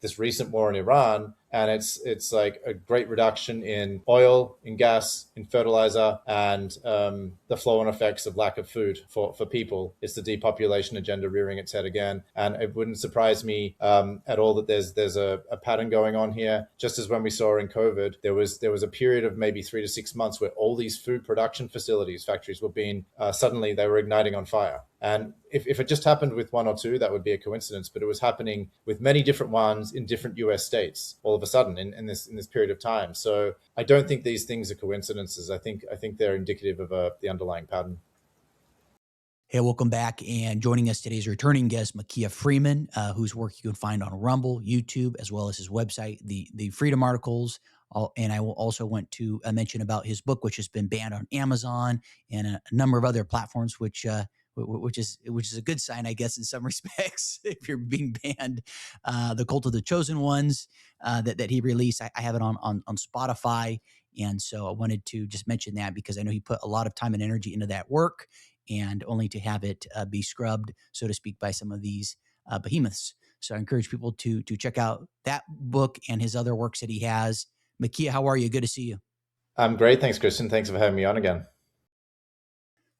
this recent war in Iran, and it's like a great reduction in oil, in gas, in fertilizer, and the flow-on effects of lack of food for people. It's the depopulation agenda rearing its head again, and it wouldn't surprise me at all that there's a pattern going on here. Just as when we saw in COVID, there was a period of maybe 3 to 6 months where all these food production factories were being suddenly they were igniting on fire. And if it just happened with one or two, that would be a coincidence. But it was happening with many different ones in different US states all of a sudden in this period of time. So I don't think these things are coincidences. I think they're indicative of the underlying pattern. Hey, welcome back. And joining us today is returning guest, Makia Freeman, whose work you can find on Rumble, YouTube, as well as his website, the Freedom Articles. And I will also want to mention about his book, which has been banned on Amazon and a number of other platforms, which is a good sign, I guess, in some respects. If you're being banned, The Cult of the Chosen Ones that he released, I have it on Spotify. And so I wanted to just mention that because I know he put a lot of time and energy into that work, and only to have it be scrubbed, so to speak, by some of these behemoths. So I encourage people to check out that book and his other works that he has. Makia, how are you? Good to see you. I'm great. Thanks, Christian. Thanks for having me on again.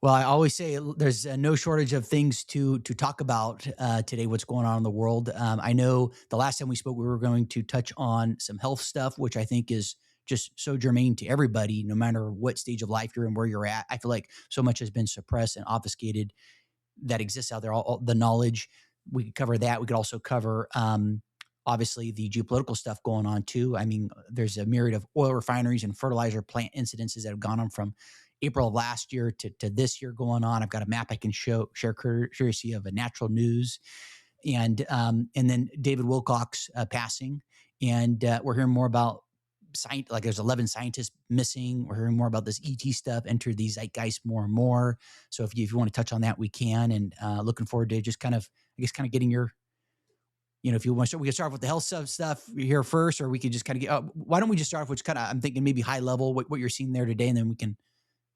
Well, I always say there's no shortage of things to talk about today, what's going on in the world. I know the last time we spoke, we were going to touch on some health stuff, which I think is just so germane to everybody, no matter what stage of life you're in, where you're at. I feel like so much has been suppressed and obfuscated that exists out there, all the knowledge. We could cover that. We could also cover, obviously, the geopolitical stuff going on too. I mean, there's a myriad of oil refineries and fertilizer plant incidences that have gone on from April of last year to this year going on. I've got a map I can share courtesy of a Natural News. And then David Wilcock's passing. And we're hearing more about like there's 11 scientists missing. We're hearing more about this ET stuff enter these zeitgeist more and more. So if you want to touch on that, we can. And looking forward to just kind of getting your, if you want to, we can start off with the health stuff here first, or we could just kind of get, why don't we just start off with kind of, I'm thinking maybe high level, what you're seeing there today, and then we can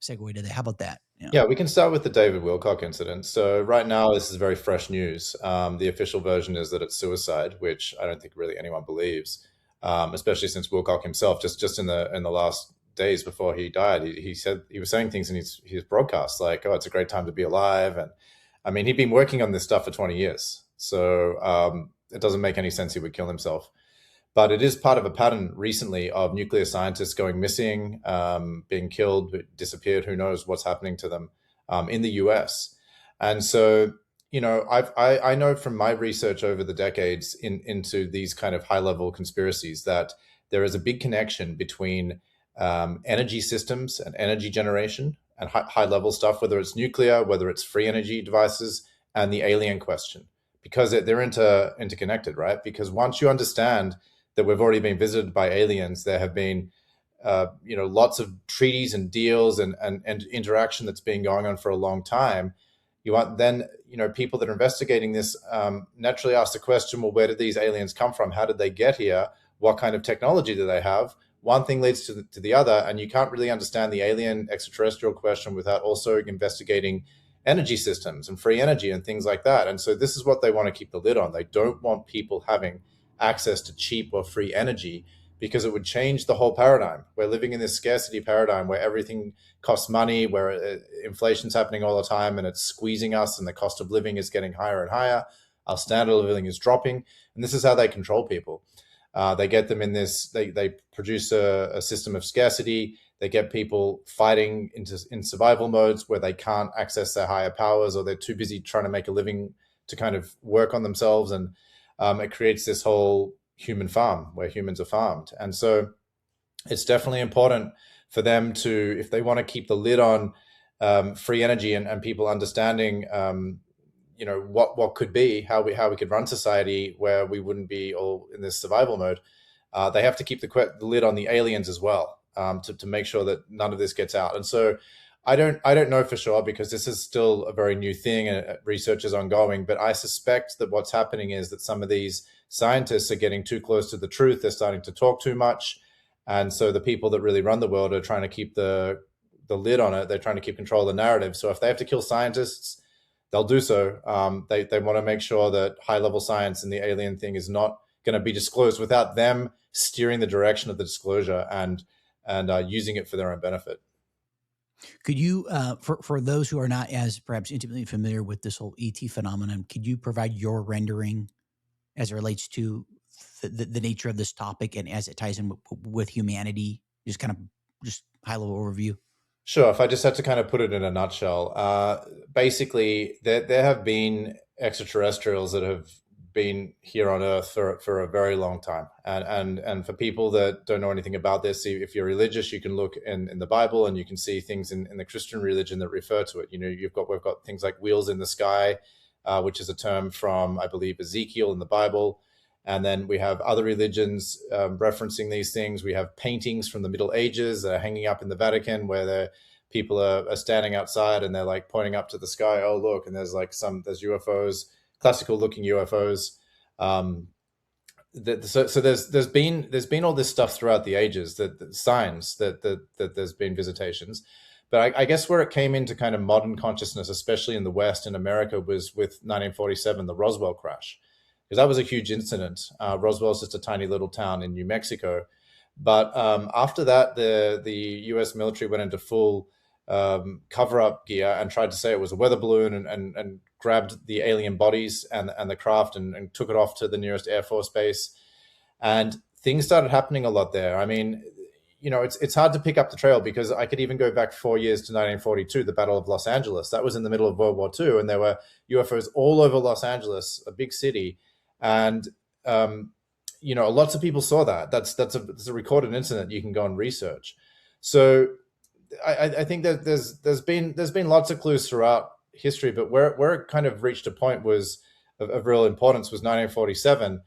segue to that. How about that? Yeah, we can start with the David Wilcock incident. So right now, this is very fresh news. The official version is that it's suicide, which I don't think really anyone believes, especially since Wilcock himself, just in the last days before he died, he said he was saying things in his broadcasts like, "Oh, it's a great time to be alive," and I mean, he'd been working on this stuff for 20 years, so it doesn't make any sense he would kill himself. But it is part of a pattern recently of nuclear scientists going missing, being killed, disappeared. Who knows what's happening to them in the US? And so, I know from my research over the decades into these kind of high level conspiracies that there is a big connection between energy systems and energy generation and high level stuff, whether it's nuclear, whether it's free energy devices, and the alien question, because they're interconnected, right? Because once you understand that we've already been visited by aliens, there have been lots of treaties and deals and interaction that's been going on for a long time. You want then, people that are investigating this naturally ask the question, well, where did these aliens come from? How did they get here? What kind of technology do they have? One thing leads to the other, and you can't really understand the alien extraterrestrial question without also investigating energy systems and free energy and things like that. And so this is what they want to keep the lid on. They don't want people having access to cheap or free energy, because it would change the whole paradigm. We're living in this scarcity paradigm where everything costs money, where inflation's happening all the time and it's squeezing us, and the cost of living is getting higher and higher. Our standard of living is dropping. And this is how they control people. They get them in this, they produce a system of scarcity. They get people fighting in survival modes where they can't access their higher powers, or they're too busy trying to make a living to kind of work on themselves. And it creates this whole human farm where humans are farmed. And so it's definitely important for them to, if they want to keep the lid on free energy and people understanding, what could be, how we could run society where we wouldn't be all in this survival mode, they have to keep the lid on the aliens as well, to make sure that none of this gets out. And so I don't know for sure, because this is still a very new thing and research is ongoing, but I suspect that what's happening is that some of these scientists are getting too close to the truth. They're starting to talk too much. And so the people that really run the world are trying to keep the lid on it. They're trying to keep control of the narrative. So if they have to kill scientists, they'll do so. They want to make sure that high level science and the alien thing is not going to be disclosed without them steering the direction of the disclosure and using it for their own benefit. Could you, for those who are not as perhaps intimately familiar with this whole ET phenomenon, could you provide your rendering as it relates to the nature of this topic and as it ties in with humanity? Just kind of just high level overview. Sure. If I just had to kind of put it in a nutshell, basically, there have been extraterrestrials that have been here on Earth for a very long time, and for people that don't know anything about this, if you're religious, you can look in the Bible and you can see things in the Christian religion that refer to it. You know, we've got things like wheels in the sky, which is a term from, I believe, Ezekiel in the Bible. And then we have other religions referencing these things. We have paintings from the Middle Ages that are hanging up in the Vatican where people are standing outside and they're like pointing up to the sky. Oh, look, and there's there's UFOs, classical looking UFOs. So there's been all this stuff throughout the ages, that signs that there's been visitations. But I guess where it came into kind of modern consciousness, especially in the West, in America, was with 1947, the Roswell crash, because that was a huge incident. Roswell's just a tiny little town in New Mexico. But after that, the U.S. military went into full cover-up gear and tried to say it was a weather balloon and grabbed the alien bodies and the craft and took it off to the nearest Air Force base. And things started happening a lot there. I mean, you know, it's hard to pick up the trail because I could even go back 4 years to 1942, the Battle of Los Angeles. That was in the middle of World War II, and there were UFOs all over Los Angeles, a big city. And you know, lots of people saw that. That's a recorded incident you can go and research. So I think that there's been lots of clues throughout history, but where it kind of reached a point was of real importance was 1947.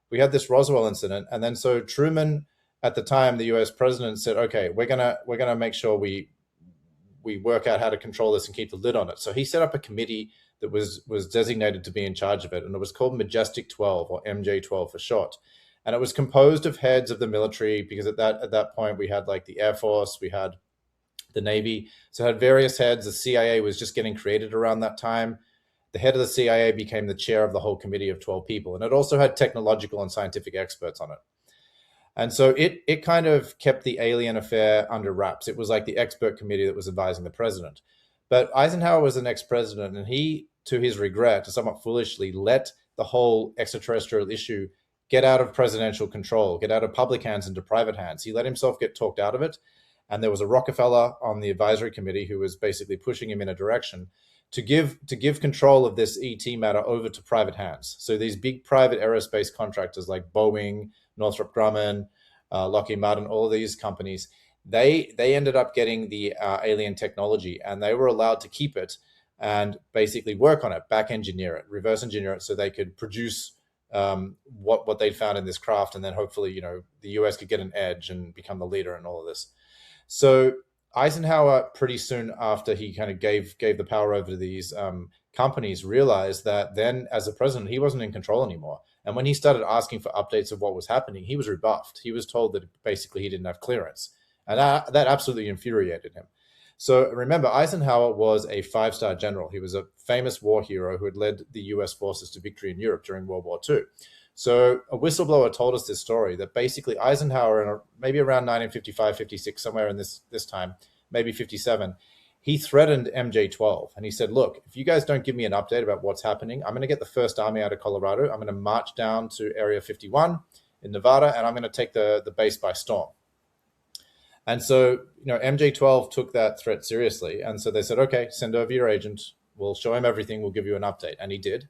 We had this Roswell incident, and then so Truman, at the time, the U.S. president, said, "Okay, we're gonna make sure we work out how to control this and keep the lid on it." So he set up a committee that was designated to be in charge of it, and it was called Majestic-12, or MJ-12 for short. And it was composed of heads of the military, because at that point we had like the Air Force, we had the Navy, so it had various heads. The CIA was just getting created around that time. The head of the CIA became the chair of the whole committee of 12 people, and it also had technological and scientific experts on it. And so it kind of kept the alien affair under wraps. It was like the expert committee that was advising the president. But Eisenhower was the next president, and he, to his regret, somewhat foolishly, let the whole extraterrestrial issue get out of presidential control, get out of public hands into private hands. He let himself get talked out of it. And there was a Rockefeller on the advisory committee who was basically pushing him in a direction to give control of this ET matter over to private hands. So these big private aerospace contractors like Boeing, Northrop Grumman, Lockheed Martin, all of these companies, they ended up getting the alien technology, and they were allowed to keep it and basically work on it, back engineer it, reverse engineer it, so they could produce what they'd found in this craft, and then hopefully, you know, the US could get an edge and become the leader in all of this. So Eisenhower, pretty soon after he kind of gave the power over to these companies, realized that then, as a president, he wasn't in control anymore. And when he started asking for updates of what was happening, he was rebuffed. He was told that basically he didn't have clearance. And that absolutely infuriated him. So remember, Eisenhower was a 5-star general. He was a famous war hero who had led the US forces to victory in Europe during World War II. So a whistleblower told us this story, that basically Eisenhower, maybe around 1955, 56, somewhere in this time, maybe 57, he threatened MJ-12. And he said, look, if you guys don't give me an update about what's happening, I'm going to get the First Army out of Colorado. I'm going to march down to Area 51 in Nevada, and I'm going to take the base by storm. And so, you know, MJ-12 took that threat seriously. And so they said, okay, send over your agent. We'll show him everything. We'll give you an update. And he did.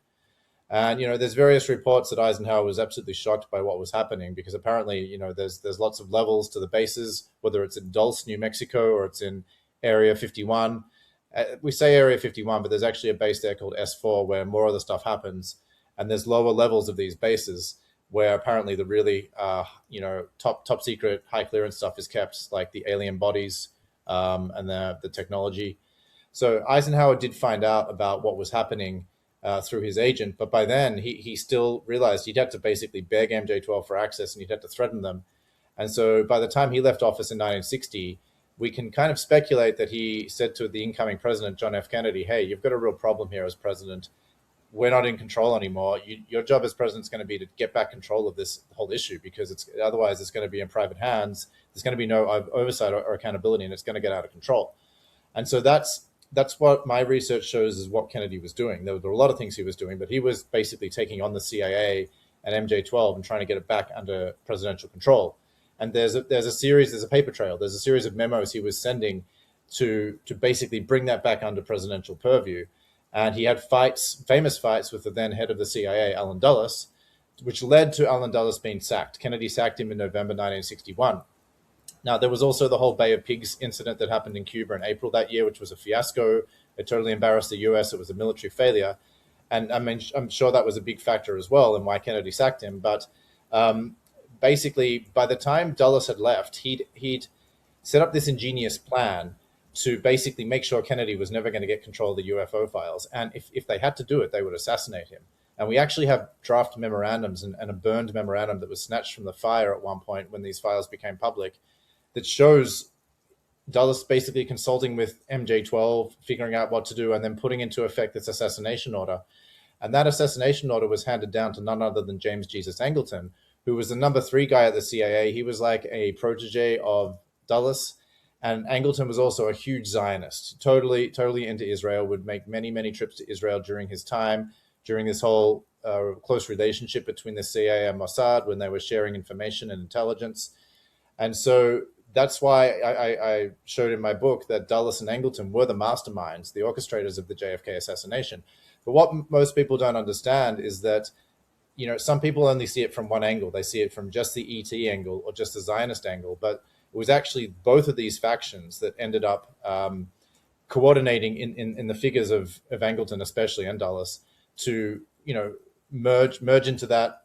And, you know, there's various reports that Eisenhower was absolutely shocked by what was happening, because apparently, you know, there's lots of levels to the bases, whether it's in Dulce, New Mexico, or it's in Area 51. We say Area 51, but there's actually a base there called S4 where more of the stuff happens. And there's lower levels of these bases where apparently the really, you know, top secret, high clearance stuff is kept, like the alien bodies and the technology. So Eisenhower did find out about what was happening through his agent, but by then he still realized he'd have to basically beg MJ-12 for access, and he'd have to threaten them. And so by the time he left office in 1960, we can kind of speculate that he said to the incoming president, John F. Kennedy, hey, you've got a real problem here as president. we're not in control anymore. Your job as president is going to be to get back control of this whole issue, because it's going to be in private hands. There's going to be no oversight or accountability, and it's going to get out of control. And so that's what my research shows is what Kennedy was doing. There were a lot of things he was doing, but he was basically taking on the CIA and MJ-12 and trying to get it back under presidential control. And there's a paper trail. There's a series of memos he was sending to basically bring that back under presidential purview. And he had famous fights with the then head of the CIA, Allen Dulles, which led to Allen Dulles being sacked. Kennedy sacked him in November 1961. Now, there was also the whole Bay of Pigs incident that happened in Cuba in April that year, which was a fiasco. It totally embarrassed the US. It was a military failure. And I mean, I'm sure that was a big factor as well in why Kennedy sacked him. But basically, by the time Dulles had left, he'd set up this ingenious plan to basically make sure Kennedy was never going to get control of the UFO files. And if they had to do it, they would assassinate him. And we actually have draft memorandums and a burned memorandum that was snatched from the fire at one point when these files became public that shows Dulles basically consulting with MJ-12, figuring out what to do, and then putting into effect this assassination order. And that assassination order was handed down to none other than James Jesus Angleton, who was the number 3 guy at the CIA. He was like a protege of Dulles. And Angleton was also a huge Zionist, totally into Israel, would make many, many trips to Israel during his time, during this whole close relationship between the CIA and Mossad when they were sharing information and intelligence. And so that's why I showed in my book that Dulles and Angleton were the masterminds, the orchestrators of the JFK assassination. But what most people don't understand is that, some people only see it from one angle. They see it from just the ET angle or just the Zionist angle. But it was actually both of these factions that ended up coordinating in the figures of Angleton, especially, and Dulles, to, merge into that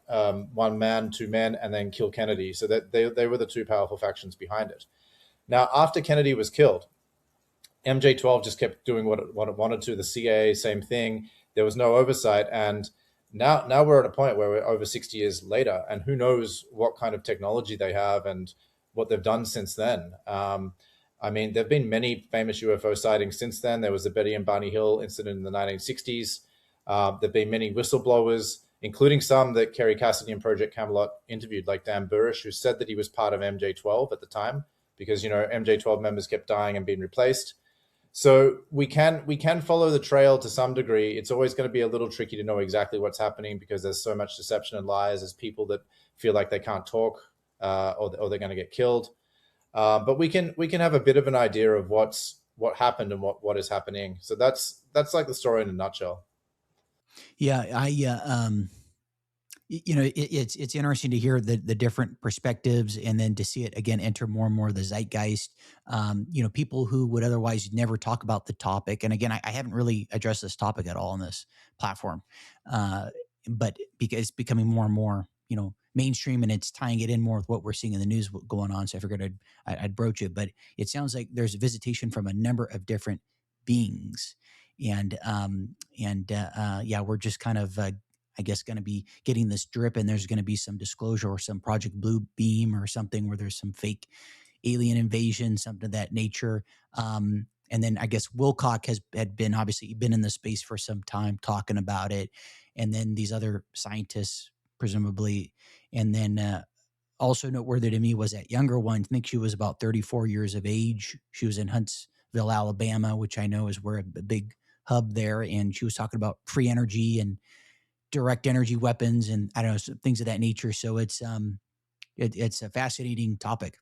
one man, two men, and then kill Kennedy. So that they were the two powerful factions behind it. Now, after Kennedy was killed, MJ-12 just kept doing what it wanted to. The CIA, same thing. There was no oversight. And now we're at a point where we're over 60 years later, and who knows what kind of technology they have and what they've done since then. I mean, there have been many famous UFO sightings since then. There was the Betty and Barney Hill incident in the 1960s. There have been many whistleblowers, including some that Kerry Cassidy and Project Camelot interviewed, like Dan Burrish, who said that he was part of MJ-12 at the time because, MJ-12 members kept dying and being replaced. So we can follow the trail to some degree. It's always going to be a little tricky to know exactly what's happening because there's so much deception and lies. There's people that feel like they can't talk or they're going to get killed. But we can have a bit of an idea of what happened and what is happening. So that's like the story in a nutshell. Yeah, it's interesting to hear the different perspectives, and then to see it again enter more and more of the zeitgeist. People who would otherwise never talk about the topic. And again, I haven't really addressed this topic at all on this platform, but because it's becoming more and more, mainstream, and it's tying it in more with what we're seeing in the news going on. So I figured I'd broach it. But it sounds like there's a visitation from a number of different beings, and yeah, we're just kind of I guess going to be getting this drip, and there's going to be some disclosure or some Project Blue Beam or something where there's some fake alien invasion, something of that nature. And then I guess Wilcock had been obviously been in the space for some time talking about it, and then these other scientists presumably, and then also noteworthy to me was that younger one. I think she was about 34 years of age. She was in Huntsville, Alabama, which I know is where a big hub there, and she was talking about free energy and direct energy weapons and I don't know, things of that nature. So it's a fascinating topic.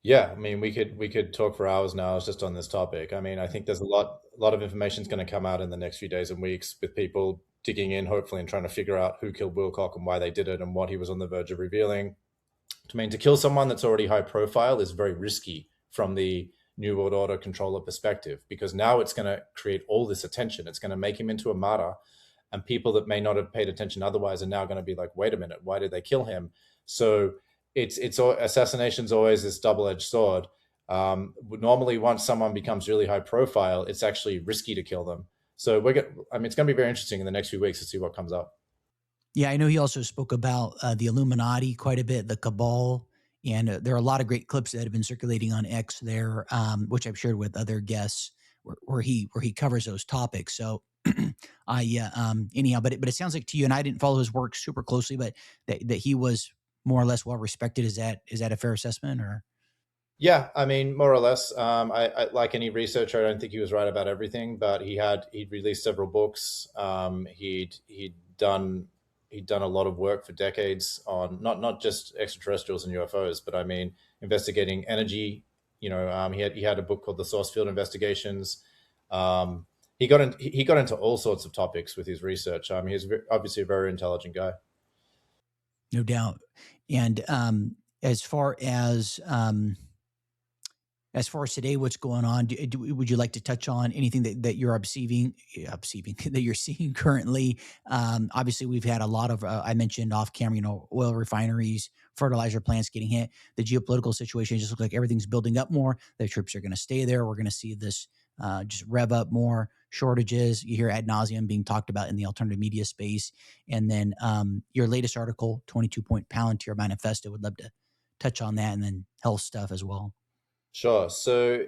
Yeah, I mean, we could talk for hours now just on this topic. I mean, I think there's a lot of information is going to come out in the next few days and weeks with people digging in, hopefully, and trying to figure out who killed Wilcock and why they did it and what he was on the verge of revealing. I mean, to kill someone that's already high profile is very risky from the New World Order controller perspective, because now it's going to create all this attention. It's going to make him into a martyr, and people that may not have paid attention otherwise are now going to be like, wait a minute, why did they kill him? So assassination's always this double-edged sword. Normally, once someone becomes really high profile, it's actually risky to kill them. So it's going to be very interesting in the next few weeks to see what comes up. Yeah, I know he also spoke about the Illuminati quite a bit, the cabal, and there are a lot of great clips that have been circulating on X there, which I've shared with other guests, where he covers those topics. So Anyhow, but it sounds like to you, and I didn't follow his work super closely, but that he was more or less well respected. Is that a fair assessment? Or Yeah, I mean, more or less. I like any researcher. I don't think he was right about everything, but he'd released several books. He'd done a lot of work for decades on not just extraterrestrials and UFOs, but I mean investigating energy. He had a book called The Source Field Investigations. Um, he got into all sorts of topics with his research. He's obviously a very intelligent guy. no doubt. And as far as today, what's going on? Would you like to touch on anything that you're observing that you're seeing currently? Obviously, we've had a lot of, I mentioned off camera, oil refineries, fertilizer plants getting hit. The geopolitical situation just looks like everything's building up more. The troops are going to stay there. We're going to see this just rev up more shortages. You hear ad nauseum being talked about in the alternative media space. And then your latest article, 22-point Palantir Manifesto, would love to touch on that, and then health stuff as well. Sure. So,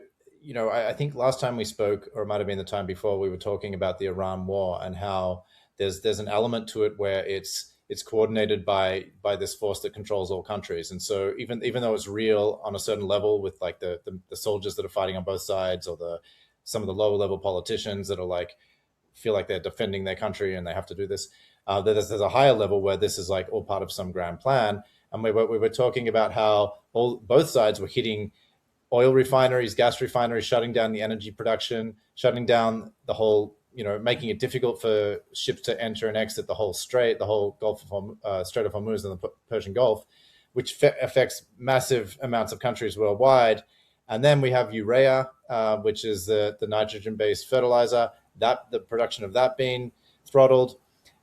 I think last time we spoke, or it might have been the time before, we were talking about the Iran war and how there's an element to it where it's coordinated by this force that controls all countries. And so even though it's real on a certain level with like the soldiers that are fighting on both sides, or the some of the lower level politicians that are like feel like they're defending their country and they have to do this, there's a higher level where this is like all part of some grand plan. And we were talking about how both sides were hitting oil refineries, gas refineries, shutting down the energy production, shutting down the whole, making it difficult for ships to enter and exit the whole strait, the whole Strait of Hormuz and the Persian Gulf, which affects massive amounts of countries worldwide. And then we have urea, which is the nitrogen-based fertilizer, that the production of that being throttled.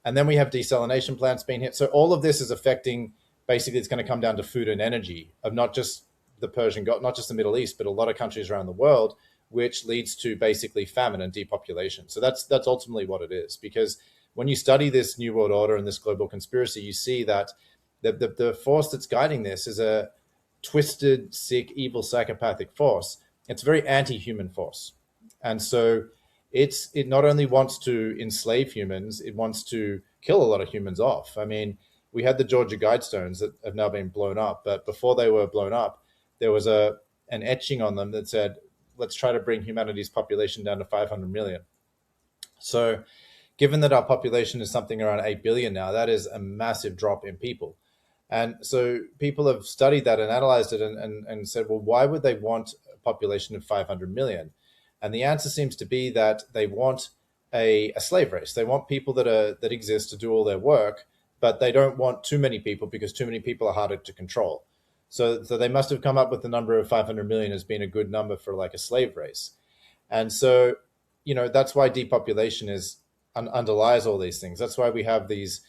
And then we have desalination plants being hit. So all of this is affecting, basically, it's going to come down to food and energy of not just the Persian Gulf, not just the Middle East, but a lot of countries around the world, which leads to basically famine and depopulation. So that's ultimately what it is. Because when you study this New World Order and this global conspiracy, you see that the force that's guiding this is a twisted, sick, evil, psychopathic force. It's a very anti-human force. And so it not only wants to enslave humans, it wants to kill a lot of humans off. I mean, we had the Georgia Guidestones that have now been blown up, but before they were blown up, there was an etching on them that said, let's try to bring humanity's population down to 500 million. So given that our population is something around 8 billion now, that is a massive drop in people. And so people have studied that and analyzed it and said, well, why would they want a population of 500 million? And the answer seems to be that they want a slave race. They want people that exist to do all their work, but they don't want too many people because too many people are harder to control. So they must have come up with the number of 500 million as being a good number for like a slave race. And so, that's why depopulation underlies all these things. That's why we have these,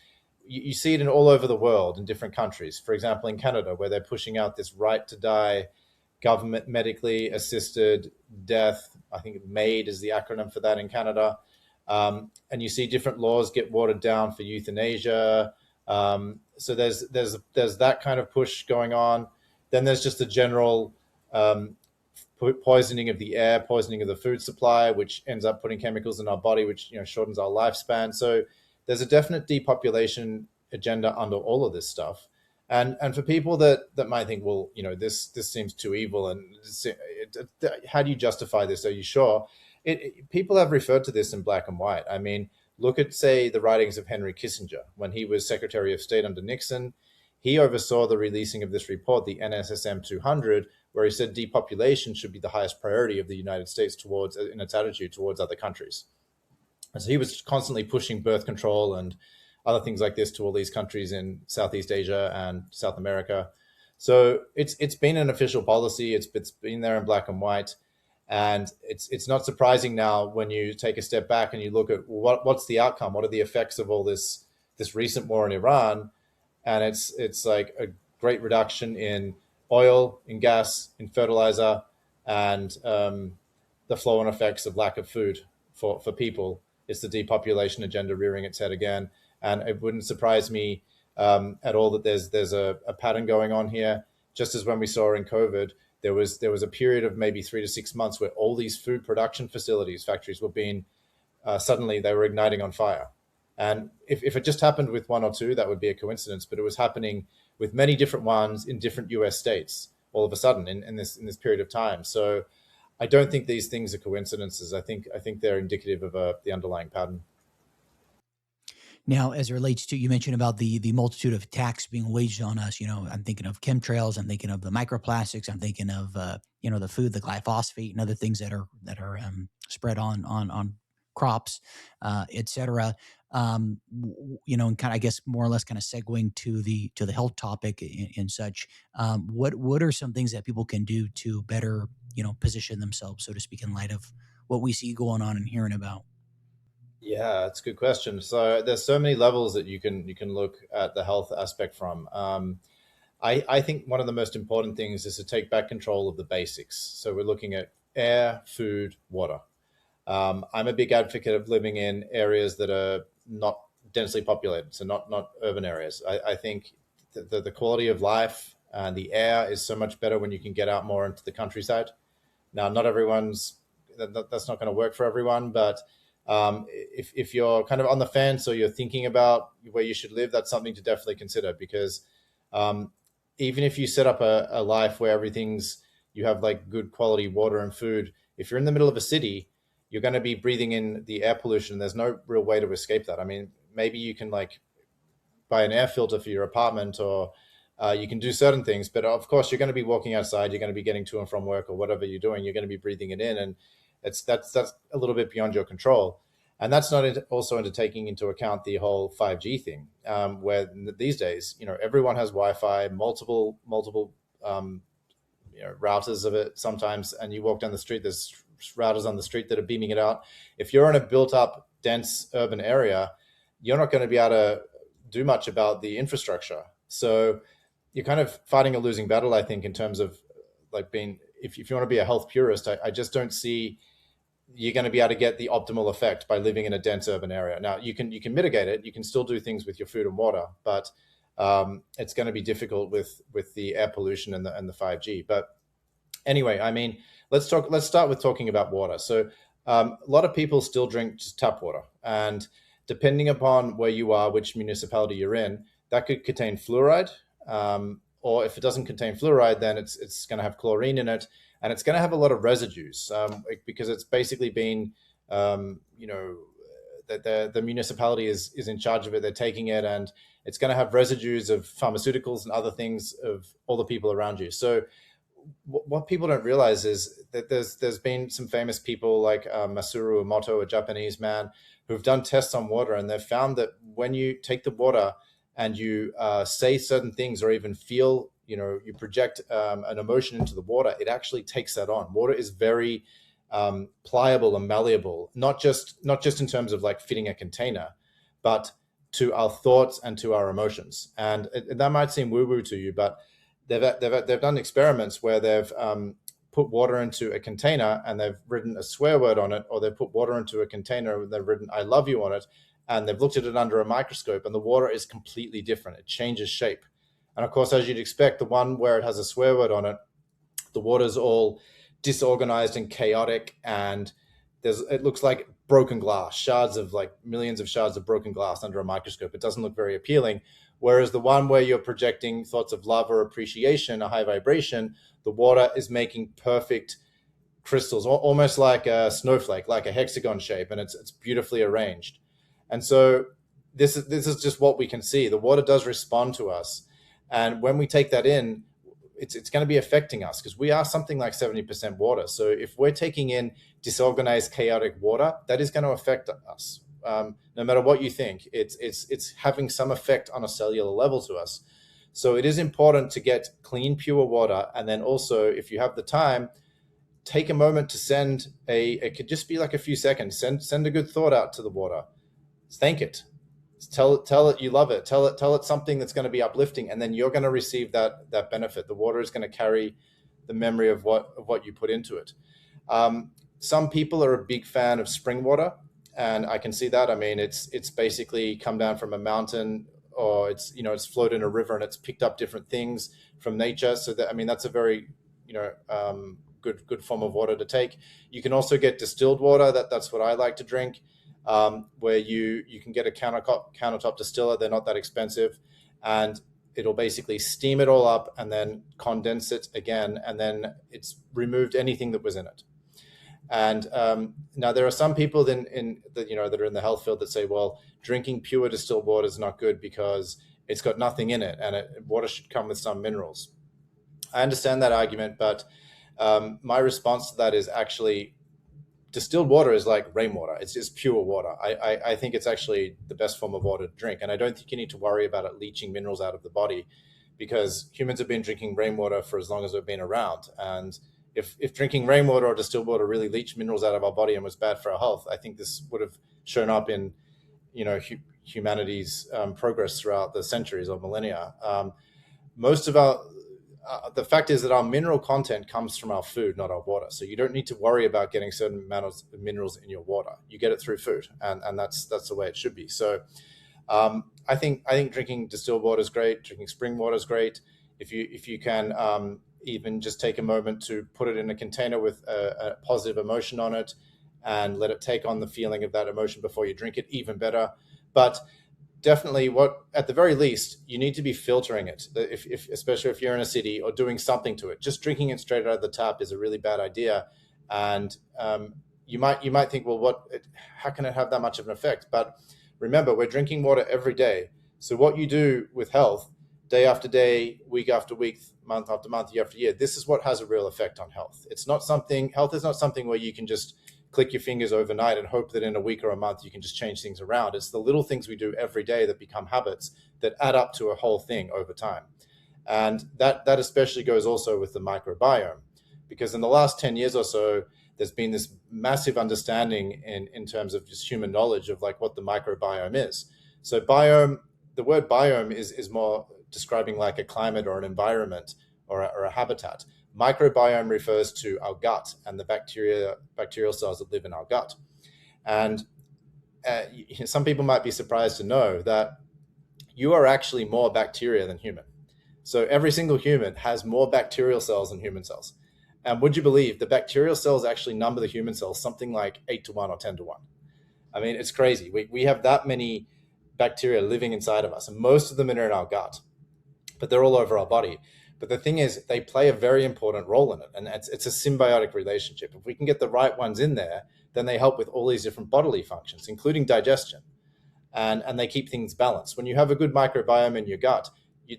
you see it in all over the world in different countries. For example, in Canada, where they're pushing out this right to die, government medically assisted death. I think MAID is the acronym for that in Canada. And you see different laws get watered down for euthanasia. So there's that kind of push going on. Then there's just a general poisoning of the air, poisoning of the food supply, which ends up putting chemicals in our body, which shortens our lifespan. So there's a definite depopulation agenda under all of this stuff. And for people that might think, well, this seems too evil, and how do you justify this? Are you sure? People have referred to this in black and white. I mean, look at, say, the writings of Henry Kissinger. When he was Secretary of State under Nixon, he oversaw the releasing of this report, the NSSM 200, where he said depopulation should be the highest priority of the United States in its attitude towards other countries. And so he was constantly pushing birth control and other things like this to all these countries in Southeast Asia and South America. So it's been an official policy. It's been there in black and white. And it's not surprising now when you take a step back and you look at what's the outcome, what are the effects of all this recent war in Iran, and it's like a great reduction in oil, in gas, in fertilizer, and the flow-on effects of lack of food for people. It's the depopulation agenda rearing its head again, and it wouldn't surprise me at all that there's a pattern going on here. Just as when we saw in COVID, there was a period of maybe 3 to 6 months where all these food production factories were being suddenly they were igniting on fire. And if it just happened with one or two, that would be a coincidence. But it was happening with many different ones in different U.S. states all of a sudden in this period of time. So I don't think these things are coincidences. I think they're indicative of the underlying pattern. Now, as it relates to, you mentioned about the multitude of attacks being waged on us. I'm thinking of chemtrails. I'm thinking of the microplastics. I'm thinking of the food, the glyphosate, and other things that are spread on crops, et cetera. And kind of, I guess, more or less kind of segueing to the health topic and such. What are some things that people can do to better position themselves, so to speak, in light of what we see going on and hearing about? Yeah, that's a good question. So there's so many levels that you can look at the health aspect from. I think one of the most important things is to take back control of the basics. So we're looking at air, food, water. I'm a big advocate of living in areas that are not densely populated, so not urban areas. I think the quality of life and the air is so much better when you can get out more into the countryside. Now, not everyone's that's not going to work for everyone, but if you're kind of on the fence or you're thinking about where you should live, that's something to definitely consider because um, even if you set up a life where you have like good quality water and food, if you're in the middle of a city, you're going to be breathing in the air pollution. There's no real way to escape that. I mean, maybe you can like buy an air filter for your apartment or you can do certain things, but of course you're going to be walking outside, you're going to be getting to and from work or whatever you're doing, you're going to be breathing it in, and that's a little bit beyond your control. And that's not also into taking into account the whole 5G thing, where these days, everyone has Wi-Fi, multiple routers of it sometimes, and you walk down the street, there's routers on the street that are beaming it out. If you're in a built-up, dense urban area, you're not going to be able to do much about the infrastructure. So you're kind of fighting a losing battle, I think, in terms of like being. If you want to be a health purist, I just don't see you're going to be able to get the optimal effect by living in a dense urban area. Now you can mitigate it. You can still do things with your food and water, but it's going to be difficult with the air pollution and the 5G. But anyway, I mean, Let's start with talking about water. So a lot of people still drink just tap water, and depending upon where you are, which municipality you're in, that could contain fluoride. Or if it doesn't contain fluoride, then it's going to have chlorine in it, and it's going to have a lot of residues because it's basically been, you know, the municipality is in charge of it. They're taking it, and it's going to have residues of pharmaceuticals and other things of all the people around you. So what people don't realize is that there's been some famous people like Masaru Emoto, a Japanese man, who've done tests on water, and they've found that when you take the water and you say certain things or even feel, you project an emotion into the water, it actually takes that on. Water is very pliable and malleable, not just in terms of like fitting a container, but to our thoughts and to our emotions. And that might seem woo woo to you, but they've done experiments where they've put water into a container and they've written a swear word on it, or they've put water into a container and they've written "I love you" on it, and they've looked at it under a microscope, and the water is completely different. It changes shape, and of course, as you'd expect, the one where it has a swear word on it, the water's all disorganized and chaotic, and it looks like broken glass, shards of like millions of shards of broken glass under a microscope. It doesn't look very appealing. Whereas the one where you're projecting thoughts of love or appreciation, a high vibration, the water is making perfect crystals, almost like a snowflake, like a hexagon shape, and it's beautifully arranged. And so this is just what we can see. The water does respond to us, and when we take that in, it's going to be affecting us because we are something like 70% water. So if we're taking in disorganized, chaotic water, that is going to affect us. No matter what you think, it's having some effect on a cellular level to us. So it is important to get clean, pure water, and then also, if you have the time, take a moment to send it could just be like a few seconds. Send a good thought out to the water. Thank it. Tell it you love it. Tell it something that's going to be uplifting, and then you're going to receive that benefit. The water is going to carry the memory of what you put into it. Some people are a big fan of spring water, and I can see that. I mean, it's basically come down from a mountain, or it's flowed in a river, and it's picked up different things from nature. So that, I mean, that's a very good form of water to take. You can also get distilled water. That's what I like to drink. where you can get a countertop distiller. They're not that expensive, and it'll basically steam it all up and then condense it again, and then it's removed anything that was in it. And now there are some people that are in the health field that say, well, drinking pure distilled water is not good because it's got nothing in it, and water should come with some minerals. I understand that argument, but my response to that is actually distilled water is like rainwater. It's just pure water. I think it's actually the best form of water to drink. And I don't think you need to worry about it leaching minerals out of the body, because humans have been drinking rainwater for as long as we've been around. And if drinking rainwater or distilled water really leached minerals out of our body and was bad for our health, I think this would have shown up in, humanity's progress throughout the centuries or millennia. Most of our The fact is that our mineral content comes from our food, not our water. So you don't need to worry about getting certain amounts of minerals in your water. You get it through food, and that's the way it should be. So I think drinking distilled water is great. Drinking spring water is great. If you can even just take a moment to put it in a container with a positive emotion on it, and let it take on the feeling of that emotion before you drink it, even better. But definitely, at the very least, you need to be filtering it. Especially if you're in a city, or doing something to it. Just drinking it straight out of the tap is a really bad idea. And you might think, well, how can it have that much of an effect? But remember, we're drinking water every day. So what you do with health, day after day, week after week, month after month, year after year, this is what has a real effect on health. Health is not something where you can just click your fingers overnight and hope that in a week or a month you can just change things around. It's the little things we do every day that become habits that add up to a whole thing over time. And that especially goes also with the microbiome, because in the last 10 years or so, there's been this massive understanding in terms of just human knowledge of like what the microbiome is. So the word biome is more describing like a climate or an environment or a habitat. Microbiome refers to our gut and the bacterial cells that live in our gut. And some people might be surprised to know that you are actually more bacteria than human. So every single human has more bacterial cells than human cells. And would you believe the bacterial cells actually number the human cells something like 8-1 or 10-1? I mean, it's crazy. We have that many bacteria living inside of us, and most of them are in our gut, but they're all over our body. But the thing is, they play a very important role in it, and it's a symbiotic relationship. If we can get the right ones in there, then they help with all these different bodily functions, including digestion, and they keep things balanced. When you have a good microbiome in your gut,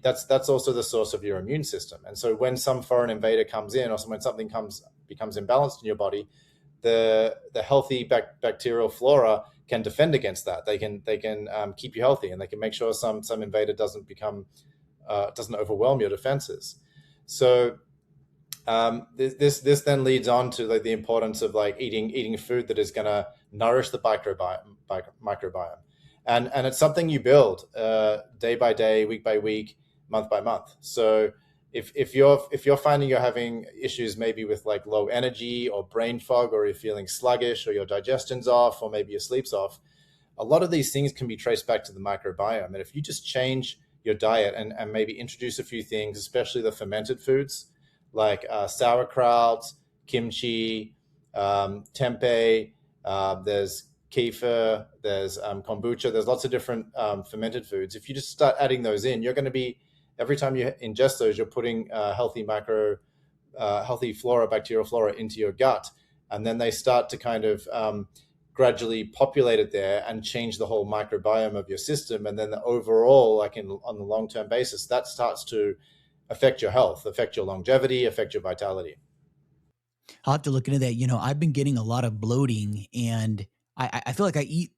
that's also the source of your immune system. And so when some foreign invader comes in, or when something becomes imbalanced in your body, the healthy bacterial flora can defend against that. They can keep you healthy, and they can make sure some invader doesn't overwhelm your defenses. So this then leads on to like the importance of like eating food that is going to nourish the microbiome, and it's something you build day by day, week by week, month by month. So if you're finding you're having issues maybe with like low energy or brain fog, or you're feeling sluggish, or your digestion's off, or maybe your sleep's off, a lot of these things can be traced back to the microbiome. And if you just change your diet and maybe introduce a few things, especially the fermented foods like sauerkraut, kimchi, tempeh, there's kefir, there's kombucha, there's lots of different fermented foods. If you just start adding those in, you're going to be, every time you ingest those, you're putting healthy flora, bacterial flora into your gut. And then they start to kind of gradually populate it there and change the whole microbiome of your system. And then the overall, like on the long-term basis, that starts to affect your health, affect your longevity, affect your vitality. I'll have to look into that. I've been getting a lot of bloating, and I feel like I eat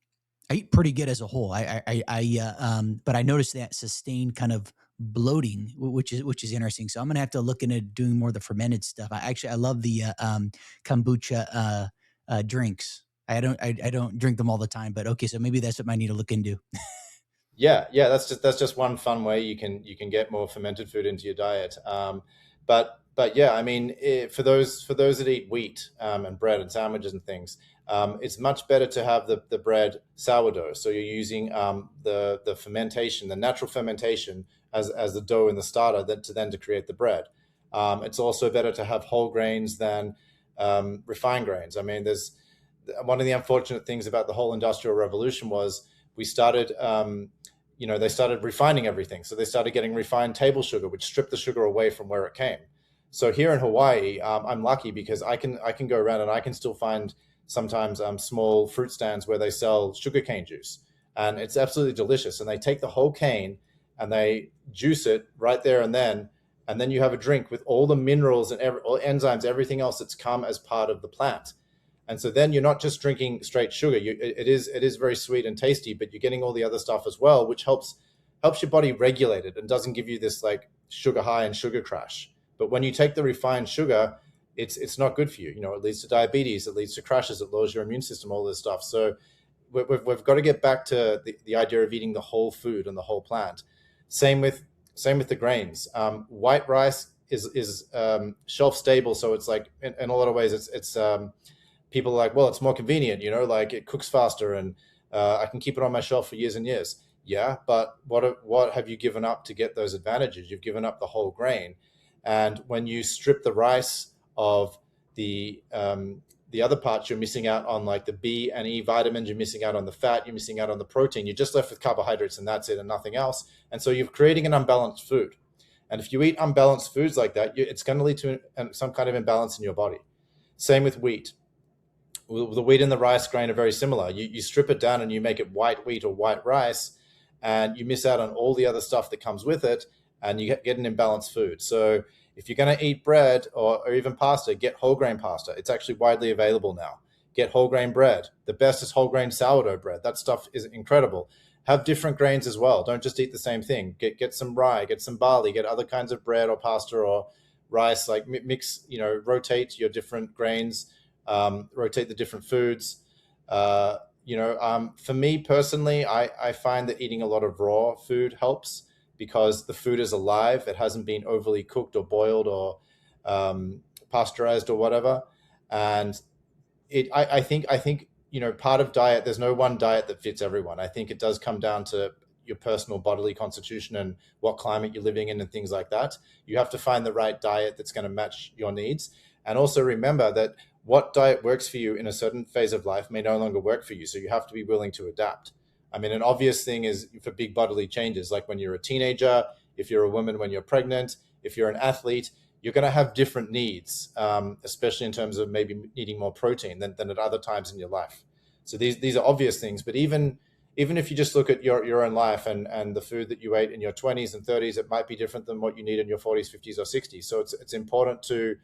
pretty good as a whole. But I noticed that sustained kind of bloating, which is interesting. So I'm gonna have to look into doing more of the fermented stuff. I love the kombucha drinks. I don't drink them all the time, but okay, so maybe that's what I need to look into. Yeah, that's just one fun way you can get more fermented food into your diet. But yeah, I mean, for those that eat wheat and bread and sandwiches and things, it's much better to have the bread sourdough. So you're using the fermentation, the natural fermentation as the dough in the starter to create the bread. It's also better to have whole grains than refined grains. I mean, one of the unfortunate things about the whole industrial revolution was we started, they started refining everything. So they started getting refined table sugar, which stripped the sugar away from where it came. So here in Hawaii, I'm lucky because I can go around and I can still find sometimes small fruit stands where they sell sugarcane juice, and it's absolutely delicious. And they take the whole cane and they juice it right there and then you have a drink with all the minerals and all enzymes, everything else that's come as part of the plant. And so then you're not just drinking straight sugar. It is very sweet and tasty, but you're getting all the other stuff as well, which helps your body regulate it and doesn't give you this like sugar high and sugar crash. But when you take the refined sugar, it's not good for you. It leads to diabetes, it leads to crashes, it lowers your immune system, all this stuff. So we've got to get back to the idea of eating the whole food and the whole plant. Same with same with the grains. White rice is shelf stable, so it's like in a lot of ways it's people are like, well, it's more convenient, like it cooks faster and I can keep it on my shelf for years and years. Yeah, but what have you given up to get those advantages? You've given up the whole grain, and when you strip the rice of the other parts, you're missing out on like the B and E vitamins. You're missing out on the fat. You're missing out on the protein. You're just left with carbohydrates, and that's it, and nothing else. And so you're creating an unbalanced food. And if you eat unbalanced foods like that, it's going to lead to some kind of imbalance in your body. Same with wheat. The wheat and the rice grain are very similar. You strip it down and you make it white wheat or white rice, and you miss out on all the other stuff that comes with it, and you get an imbalanced food. So if you're going to eat bread or even pasta, get whole grain pasta. It's actually widely available now. Get whole grain bread. The best is whole grain sourdough bread. That stuff is incredible. Have different grains as well. Don't just eat the same thing. Get some rye, get some barley, get other kinds of bread or pasta or rice. Like mix, rotate your different grains, rotate the different foods. For me personally, I find that eating a lot of raw food helps because the food is alive. It hasn't been overly cooked or boiled or pasteurized or whatever. And I think part of diet. There's no one diet that fits everyone. I think it does come down to your personal bodily constitution and what climate you're living in and things like that. You have to find the right diet that's going to match your needs. And also remember that what diet works for you in a certain phase of life may no longer work for you. So you have to be willing to adapt. I mean, an obvious thing is for big bodily changes, like when you're a teenager, if you're a woman, when you're pregnant, if you're an athlete, you're going to have different needs, especially in terms of maybe needing more protein than at other times in your life. So these are obvious things. But even if you just look at your own life and the food that you ate in your 20s and 30s, it might be different than what you need in your 40s, 50s, or 60s. So it's important to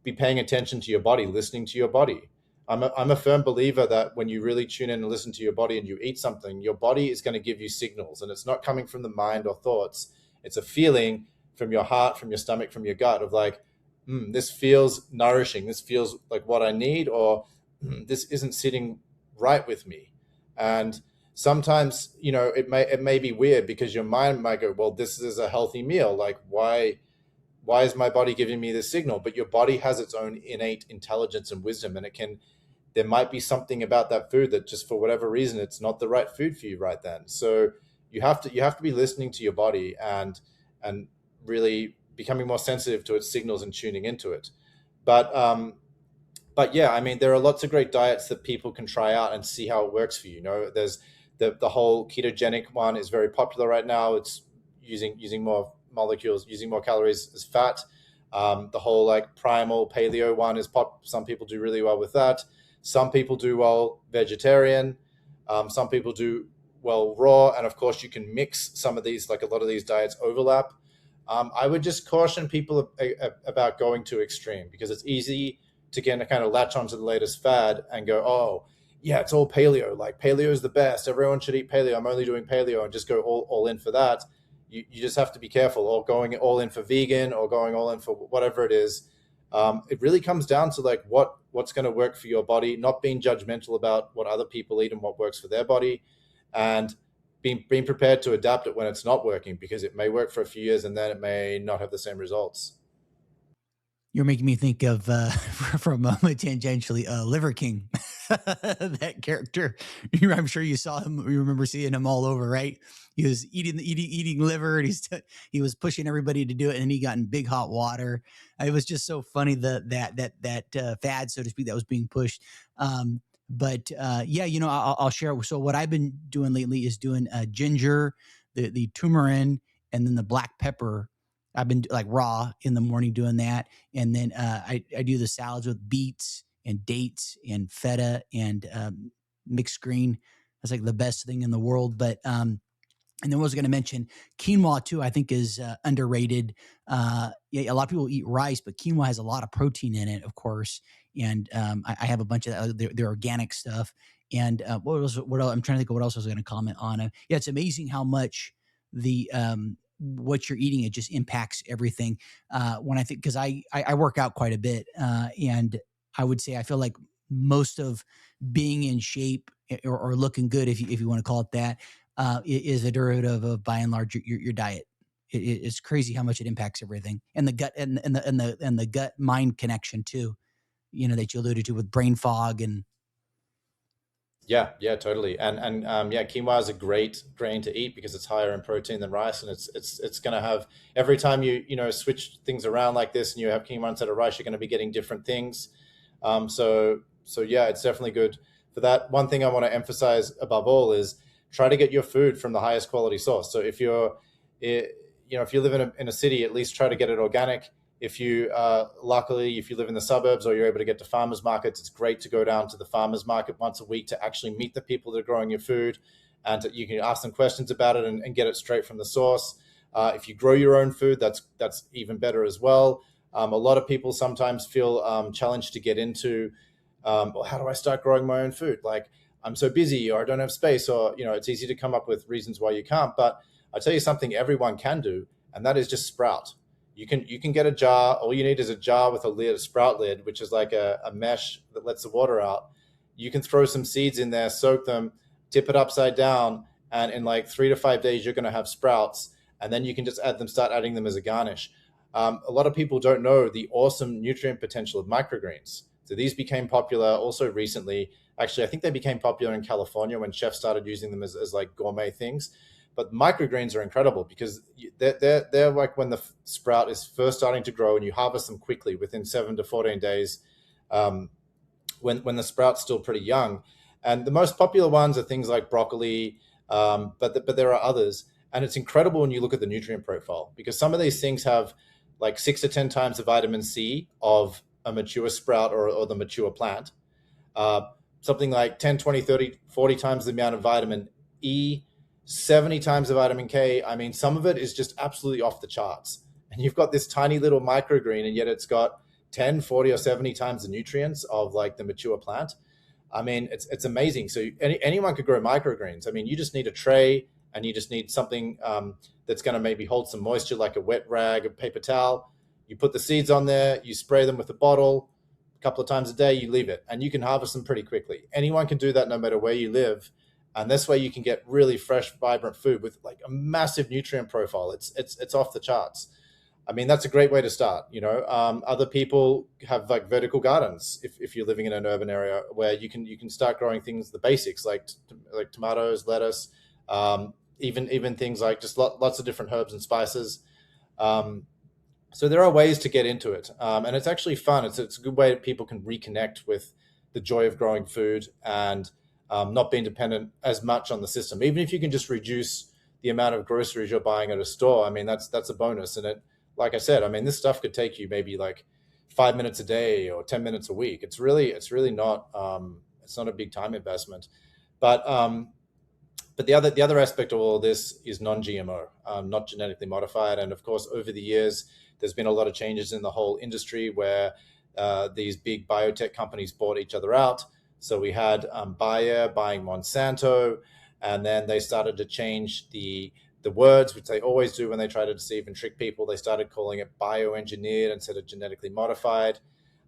be paying attention to your body, listening to your body. I'm a firm believer that when you really tune in and listen to your body and you eat something, your body is going to give you signals, and it's not coming from the mind or thoughts. It's a feeling from your heart, from your stomach, from your gut of like, this feels nourishing. This feels like what I need, or this isn't sitting right with me. And sometimes, it may be weird because your mind might go, well, this is a healthy meal. Like, why is my body giving me this signal? But your body has its own innate intelligence and wisdom, and there might be something about that food that just for whatever reason it's not the right food for you right then. So you have to be listening to your body and really becoming more sensitive to its signals and tuning into it. But yeah, I mean, there are lots of great diets that people can try out and see how it works for you. There's the whole ketogenic one is very popular right now. It's using more molecules, using more calories as fat. The whole like primal paleo one is pop. Some people do really well with that. Some people do well vegetarian. Some people do well raw, and of course you can mix some of these. Like a lot of these diets overlap. I would just caution people about going too extreme because it's easy to get to kind of latch onto the latest fad and go, oh yeah, it's all paleo. Like paleo is the best. Everyone should eat paleo. I'm only doing paleo, and just go all in for that. You just have to be careful, or going all in for vegan or going all in for whatever it is. It really comes down to like what's going to work for your body, not being judgmental about what other people eat and what works for their body, and being prepared to adapt it when it's not working, because it may work for a few years and then it may not have the same results. You're making me think of for a moment tangentially, Liver King, that character. I'm sure you saw him. You remember seeing him all over, right? He was eating liver, and he was pushing everybody to do it, and then he got in big hot water. It was just so funny that fad, so to speak, that was being pushed. But yeah, I'll share. So what I've been doing lately is doing ginger, the turmeric, and then the black pepper. I've been like raw in the morning doing that, and then I do the salads with beets and dates and feta and mixed green. That's like the best thing in the world. But and then I was going to mention quinoa too. I think is underrated. Yeah, a lot of people eat rice, but quinoa has a lot of protein in it, of course. And I have a bunch of their organic stuff. And what else? What else? I'm trying to think of what else I was going to comment on. Yeah, it's amazing how much the what you're eating, it just impacts everything. When I think, because I work out quite a bit, and I would say I feel like most of being in shape, or looking good, if you want to call it that, is a derivative of, by and large, your diet. It's crazy how much it impacts everything, and the gut, and the gut mind connection too. That you alluded to with brain fog and Yeah, yeah, totally. And yeah, quinoa is a great grain to eat because it's higher in protein than rice, and it's going to have, every time you switch things around like this and you have quinoa instead of rice, you're going to be getting different things. So yeah, it's definitely good for that. One thing I want to emphasize above all is try to get your food from the highest quality source. So if you live in a city, at least try to get it organic. If you luckily, if you live in the suburbs or you're able to get to farmers markets, it's great to go down to the farmers market once a week to actually meet the people that are growing your food, and you can ask them questions about it and get it straight from the source. If you grow your own food, that's even better as well. A lot of people sometimes feel challenged to get into, well, how do I start growing my own food? Like, I'm so busy, or I don't have space, or it's easy to come up with reasons why you can't. But I'll tell you something everyone can do, and that is just sprout. You can get a jar. All you need is a jar with a sprout lid, which is like a mesh that lets the water out. You can throw some seeds in there, soak them, tip it upside down, and in like 3 to 5 days, you're going to have sprouts. And then you can just start adding them as a garnish. A lot of people don't know the awesome nutrient potential of microgreens. So these became popular also recently. Actually, I think they became popular in California when chefs started using them as like gourmet things. But microgreens are incredible because they're like when the sprout is first starting to grow and you harvest them quickly within 7 to 14 days, um, when the sprout's still pretty young. And the most popular ones are things like broccoli, but there are others. And it's incredible when you look at the nutrient profile because some of these things have like 6 to 10 times the vitamin C of a mature sprout or the mature plant. Uh, Something like 10, 20, 30, 40 times the amount of vitamin E, 70 times the vitamin K. I mean, some of it is just absolutely off the charts. And you've got this tiny little microgreen, and yet it's got 10, 40, or 70 times the nutrients of like the mature plant. I mean, it's amazing. So anyone could grow microgreens. I mean, you just need a tray and you just need something that's going to maybe hold some moisture, like a wet rag, a paper towel. You put the seeds on there, you spray them with a bottle a couple of times a day, you leave it, and you can harvest them pretty quickly. Anyone can do that no matter where you live. And this way you can get really fresh, vibrant food with like a massive nutrient profile. It's off the charts. I mean, that's a great way to start. Other people have like vertical gardens. If you're living in an urban area where you can start growing things, the basics like tomatoes, lettuce, even things like just lots of different herbs and spices. Um, so there are ways to get into it, and it's actually fun. It's a good way that people can reconnect with the joy of growing food and not being dependent as much on the system. Even if you can just reduce the amount of groceries you're buying at a store, I mean that's a bonus. And like I said, I mean this stuff could take you maybe like 5 minutes a day or 10 minutes a week. It's really not it's not a big time investment, but the other aspect of all of this is non-GMO, not genetically modified. And of course, over the years, there's been a lot of changes in the whole industry where these big biotech companies bought each other out. So we had Bayer buying Monsanto, and then they started to change the words, which they always do when they try to deceive and trick people. They started calling it bioengineered instead of genetically modified,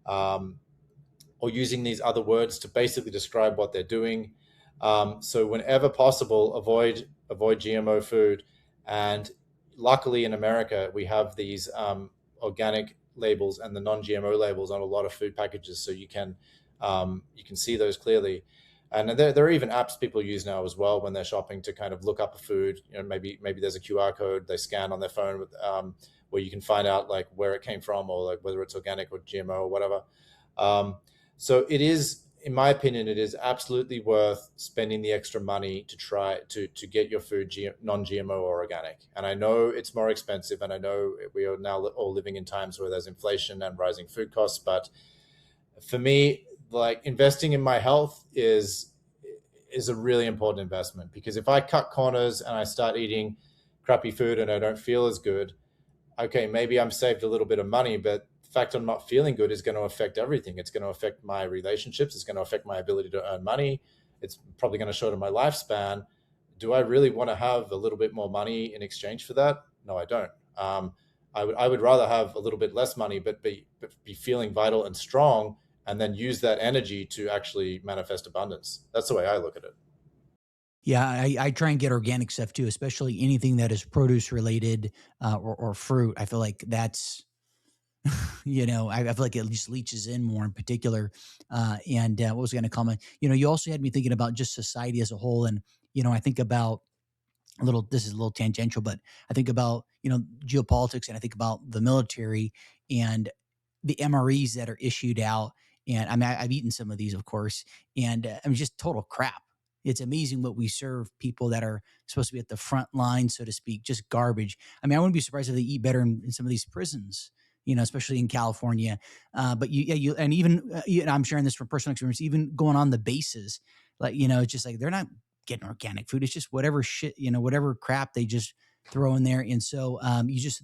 um, or using these other words to basically describe what they're doing. So whenever possible, avoid GMO food. And luckily in America, we have these organic labels and the non-GMO labels on a lot of food packages, so you can see those clearly. And there are even apps people use now as well when they're shopping to kind of look up a food. Maybe there's a QR code they scan on their phone where you can find out like where it came from or like whether it's organic or GMO or whatever. Um, so in my opinion, it is absolutely worth spending the extra money to try to get your food non-GMO or organic. And I know it's more expensive, and I know we are now all living in times where there's inflation and rising food costs. But for me, like, investing in my health is a really important investment, because if I cut corners and I start eating crappy food and I don't feel as good, okay, maybe I'm saved a little bit of money, but the fact I'm not feeling good is going to affect everything. It's going to affect my relationships. It's going to affect my ability to earn money. It's probably going to shorten my lifespan. Do I really want to have a little bit more money in exchange for that? No, I don't. I would rather have a little bit less money, but be feeling vital and strong, and then use that energy to actually manifest abundance. That's the way I look at it. Yeah, I try and get organic stuff too, especially anything that is produce related, or fruit. I feel like that's, I feel like it just leaches in more in particular. And what was I going to comment? You also had me thinking about just society as a whole. And, I think about this is a little tangential, but I think about, geopolitics, and I think about the military and the MREs that are issued out. And I mean, I've eaten some of these, of course, and I mean, just total crap. It's amazing what we serve people that are supposed to be at the front line, so to speak, just garbage. I mean, I wouldn't be surprised if they eat better in some of these prisons, especially in California. But and even, and I'm sharing this from personal experience, even going on the bases, like, it's just like they're not getting organic food. It's just whatever shit, whatever crap they just throw in there. And so you just,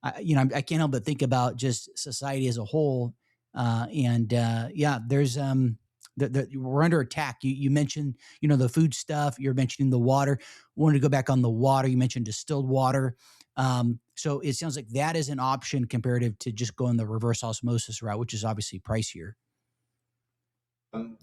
I can't help but think about just society as a whole. Yeah, there's we're under attack. You mentioned, the food stuff. You're mentioning the water. Wanted to go back on the water. You mentioned distilled water. So it sounds like that is an option comparative to just going the reverse osmosis route, which is obviously pricier.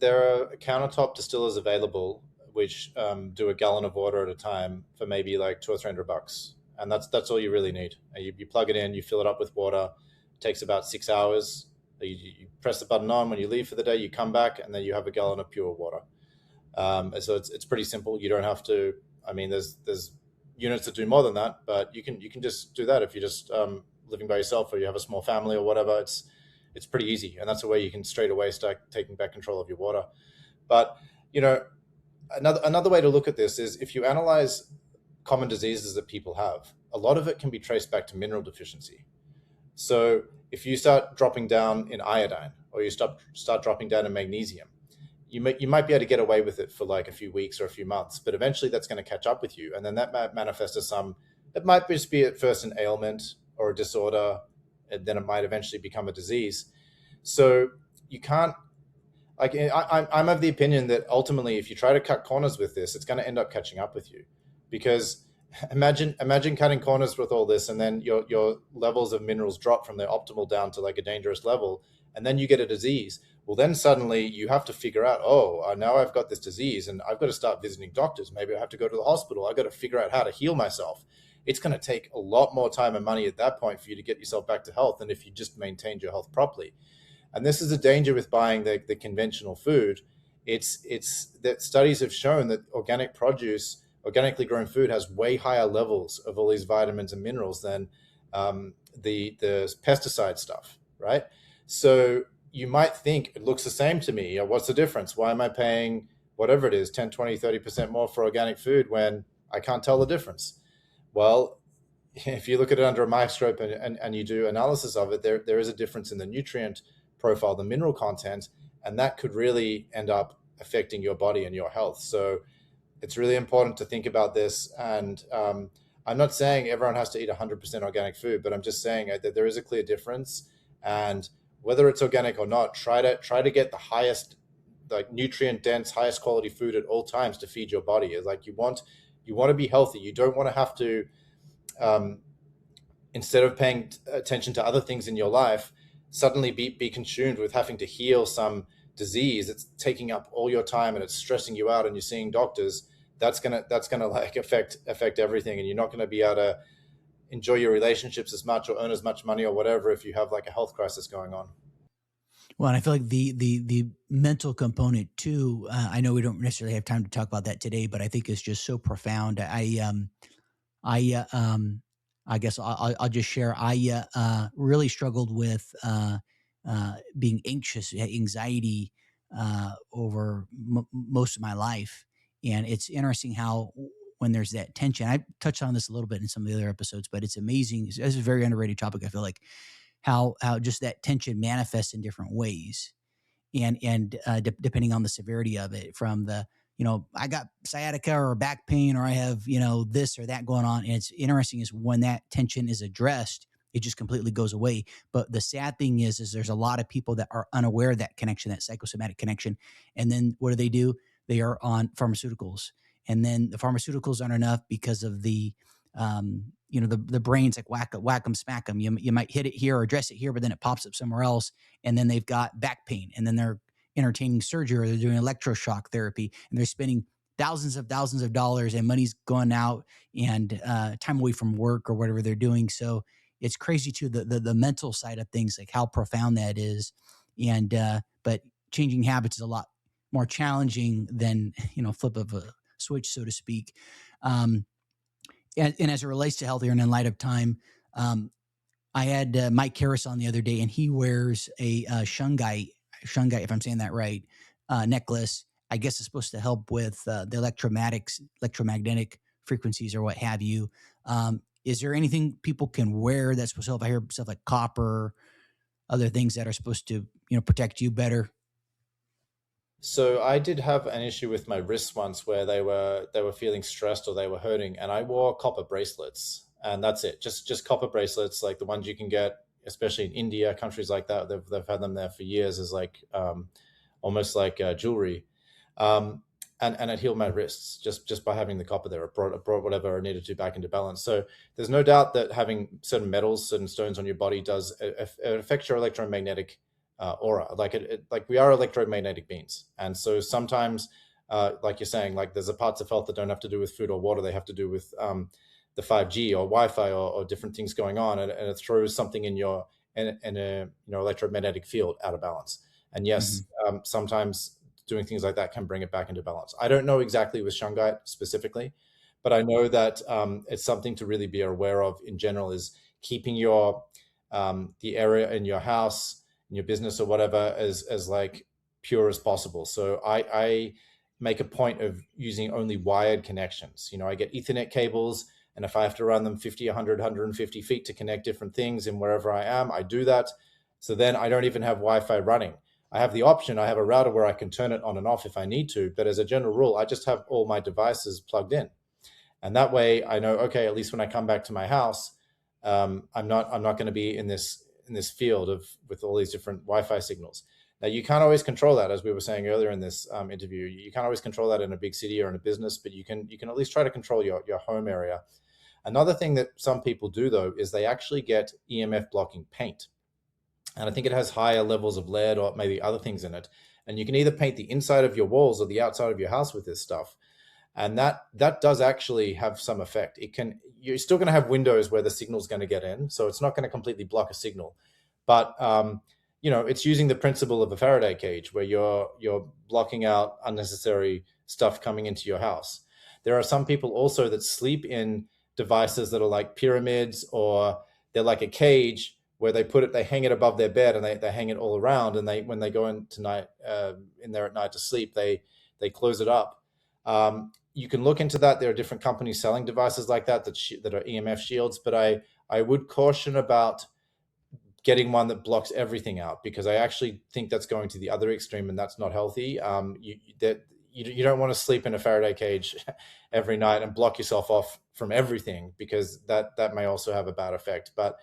There are countertop distillers available which do a gallon of water at a time for maybe like two or three hundred bucks, and that's all you really need. You plug it in, you fill it up with water. It takes about 6 hours. You press the button on when you leave for the day. You come back, and then you have a gallon of pure water. So it's pretty simple. You don't have to. I mean, there's units that do more than that, but you can just do that if you're just living by yourself, or you have a small family or whatever. It's pretty easy, and that's a way you can straight away start taking back control of your water. But you know, another way to look at this is, if you analyze common diseases that people have, a lot of it can be traced back to mineral deficiency. So if you start dropping down in iodine, or you start dropping down in magnesium, you might be able to get away with it for like a few weeks or a few months, but eventually that's going to catch up with you, and then that might manifest as some. It might just be at first an ailment or a disorder, and then it might eventually become a disease. So you can't, like, I'm of the opinion that ultimately, if you try to cut corners with this, it's going to end up catching up with you, because imagine cutting corners with all this, and then your levels of minerals drop from their optimal down to like a dangerous level, and then you get a disease. Well, then suddenly you have to figure out, oh, now I've got this disease, and I've got to start visiting doctors. Maybe I have to go to the hospital. I've got to figure out how to heal myself. It's going to take a lot more time and money at that point for you to get yourself back to health than if you just maintained your health properly. And this is a danger with buying the conventional food. It's that studies have shown that organic produce, organically grown food, has way higher levels of all these vitamins and minerals than the pesticide stuff, right? So you might think it looks the same to me. What's the difference? Why am I paying whatever it is, 10, 20, 30% more for organic food when I can't tell the difference? Well, if you look at it under a microscope, and you do analysis of it, there is a difference in the nutrient profile, the mineral content, and that could really end up affecting your body and your health. So it's really important to think about this. And I'm not saying everyone has to eat 100% organic food, but I'm just saying that there is a clear difference. And whether it's organic or not, try to get the highest, like, nutrient dense, highest quality food at all times to feed your body. It's like, you want to be healthy. You don't want to have to, instead of paying attention to other things in your life, suddenly be consumed with having to heal some disease. It's taking up all your time, and it's stressing you out, and you're seeing doctors. That's gonna like affect everything, and you're not gonna be able to enjoy your relationships as much, or earn as much money or whatever, if you have like a health crisis going on. Well, and I feel like the mental component too. I know we don't necessarily have time to talk about that today, but I think it's just so profound. I I guess I'll just share. I really struggled with being anxious, anxiety, over most of my life. And it's interesting how when there's that tension, I touched on this a little bit in some of the other episodes, but it's amazing. It's a very underrated topic. I feel like how just that tension manifests in different ways, and depending on the severity of it, from the, I got sciatica or back pain, or I have, this or that going on. And it's interesting is when that tension is addressed, it just completely goes away. But the sad thing is there's a lot of people that are unaware of that connection, that psychosomatic connection. And then what do? They are on pharmaceuticals. And then the pharmaceuticals aren't enough because of the brain's like whack 'em, smack 'em. You might hit it here or address it here, but then it pops up somewhere else. And then they've got back pain. And then they're entertaining surgery, or they're doing electroshock therapy, and they're spending thousands of dollars, and money's going out, and time away from work or whatever they're doing. So it's crazy too, the mental side of things, like how profound that is. And but changing habits is a lot more challenging than flip of a switch, so to speak. Um, and as it relates to healthier and in light of time, um, I had Mike Harris on the other day, and he wears a shungite, if I'm saying that right, necklace. I guess it's supposed to help with the electromagnetic frequencies or what have you. Is there anything people can wear that's supposed to help? I hear stuff like copper, other things that are supposed to, protect you better. So I did have an issue with my wrists once where they were feeling stressed or they were hurting, and I wore copper bracelets, and that's it. Just copper bracelets, like the ones you can get, especially in India, countries like that. They've had them there for years as like almost like jewelry, um, and it healed my wrists just by having the copper there. It brought whatever I needed to back into balance. So there's no doubt that having certain metals, certain stones on your body does it affects your electromagnetic aura. Like we are electromagnetic beings, and so sometimes, like you're saying, like there's a parts of health that don't have to do with food or water; they have to do with the 5G or Wi-Fi or different things going on, and it throws something in a electromagnetic field out of balance. And yes, Hmm. sometimes doing things like that can bring it back into balance. I don't know exactly with shungite specifically, but I know that it's something to really be aware of in general. Is keeping your the area in your house, in your business or whatever, as like pure as possible. So I make a point of using only wired connections. I get Ethernet cables, and if I have to run them 50, 100, 150 feet to connect different things in wherever I am, I do that. So then I don't even have Wi-Fi running. I have the option. I have a router where I can turn it on and off if I need to. But as a general rule, I just have all my devices plugged in. And that way I know, okay, at least when I come back to my house, I'm not going to be in this field of with all these different Wi-Fi signals. Now you can't always control that, as we were saying earlier in this interview. You can't always control that in a big city or in a business, but you can at least try to control your home area. Another thing that some people do though is they actually get EMF blocking paint, and I think it has higher levels of lead or maybe other things in it. And you can either paint the inside of your walls or the outside of your house with this stuff, and that does actually have some effect. You're still going to have windows where the signal's going to get in, so it's not going to completely block a signal, but it's using the principle of a Faraday cage where you're blocking out unnecessary stuff coming into your house. There are some people also that sleep in devices that are like pyramids, or they're like a cage where they hang it above their bed, and they hang it all around, and when they go in tonight in there at night to sleep, they close it up. You can look into that. There are different companies selling devices like that are EMF shields, but I would caution about getting one that blocks everything out, because I actually think that's going to the other extreme, and that's not healthy. You don't want to sleep in a Faraday cage every night and block yourself off from everything, because that may also have a bad effect. But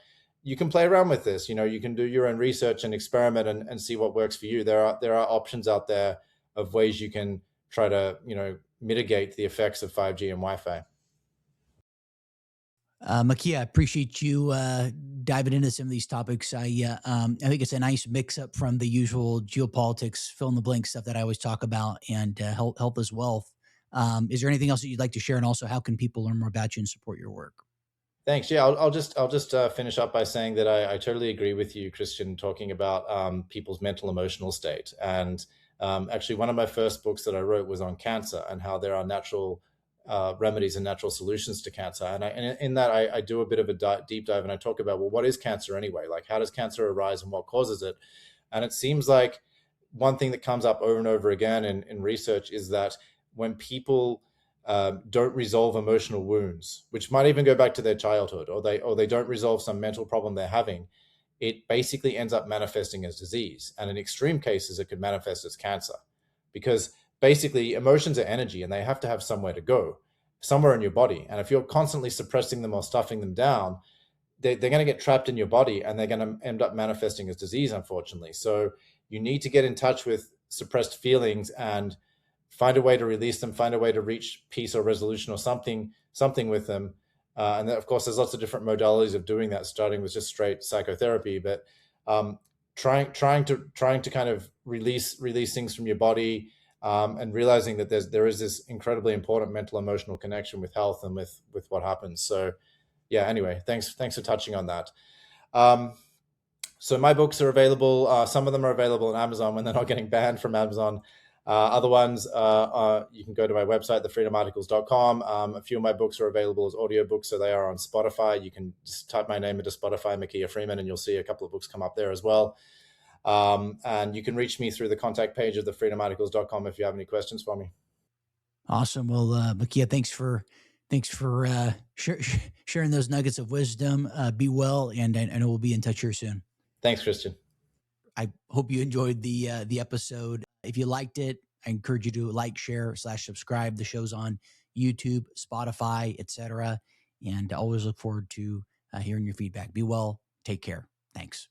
you can play around with this. You can do your own research and experiment and see what works for you. There are options out there of ways you can try to mitigate the effects of 5G and Wi-Fi. Makia, I appreciate you diving into some of these topics. I think it's a nice mix up from the usual geopolitics, fill in the blank stuff that I always talk about, and health as wealth. Is there anything else that you'd like to share? And also, how can people learn more about you and support your work? Thanks. Yeah, I'll just finish up by saying that I totally agree with you, Christian, talking about people's mental emotional state. And actually, one of my first books that I wrote was on cancer and how there are natural remedies and natural solutions to cancer. And in that, I do a bit of a deep dive, and I talk about, well, what is cancer anyway? Like, how does cancer arise and what causes it? And it seems like one thing that comes up over and over again in research is that when people don't resolve emotional wounds, which might even go back to their childhood, or they don't resolve some mental problem they're having, it basically ends up manifesting as disease. And in extreme cases, it could manifest as cancer, because basically emotions are energy and they have to have somewhere to go, somewhere in your body. And if you're constantly suppressing them or stuffing them down, they're going to get trapped in your body and they're going to end up manifesting as disease, unfortunately. So you need to get in touch with suppressed feelings and find a way to release them, find a way to reach peace or resolution or something with them. And then, of course, there's lots of different modalities of doing that, starting with just straight psychotherapy, but um, trying to kind of release things from your body, and realizing that there is this incredibly important mental emotional connection with health and with what happens. So yeah, anyway, thanks for touching on that. Um, so my books are available. Some of them are available on Amazon when they're not getting banned from Amazon. Other ones, you can go to my website, thefreedomarticles.com. A few of my books are available as audiobooks, so they are on Spotify. You can just type my name into Spotify, Makia Freeman, and you'll see a couple of books come up there as well. And you can reach me through the contact page of thefreedomarticles.com if you have any questions for me. Awesome. Well, Makia, thanks for sharing those nuggets of wisdom. Be well, and I know we'll be in touch here soon. Thanks, Christian. I hope you enjoyed the episode. If you liked it, I encourage you to like, share, /subscribe. The show's on YouTube, Spotify, etc. And I always look forward to hearing your feedback. Be well. Take care. Thanks.